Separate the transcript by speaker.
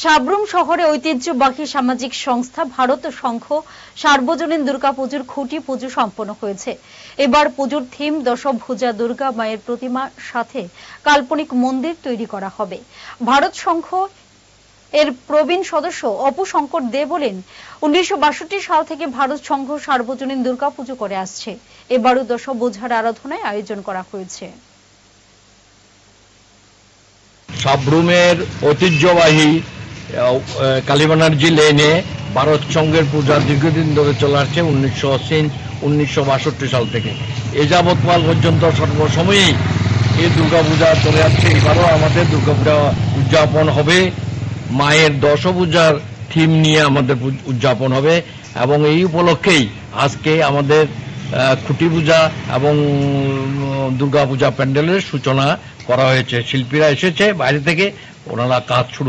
Speaker 1: সাব্রুম শহরে ঐতিহ্যবাহী সামাজিক সংস্থা ভারত সংঘ সার্বজনীন দুর্গাপুজোর খুঁটি পুজো সম্পন্ন হয়েছে। এবার পুজোর থিম দশভুজা দুর্গা মায়ের প্রতিমার সাথে কাল্পনিক মন্দির তৈরি করা হবে। ভারত সংঘ এর প্রবীণ সদস্য অপু শঙ্কর দে বলেন, 1962 সাল থেকে ভারত সংঘ সার্বজনীন দুর্গাপুজো করে আসছে। এবারও দশভুজার আরাধনায় আয়োজন করা হয়েছে।
Speaker 2: সাব্রুমের ঐতিহ্যবাহী কালীবানার্জি লেনে ভারত সংঘের পূজা দীর্ঘদিন ধরে চলে আসছে 1962 সাল থেকে। এ যাবৎকাল পর্যন্ত সর্বসময়েই এই দুর্গাপূজা চলে আসছে। এবারও আমাদের দুর্গাপূজা উদযাপন হবে, মায়ের দশভুজার থিম নিয়ে আমাদের উদযাপন হবে এবং এই উপলক্ষেই আজকে আমাদের খুঁটি পূজা এবং দুর্গাপূজা প্যান্ডেলের সূচনা করা হয়েছে। শিল্পীরা এসেছে বাইরে থেকে, ওনারা কাজ শুরু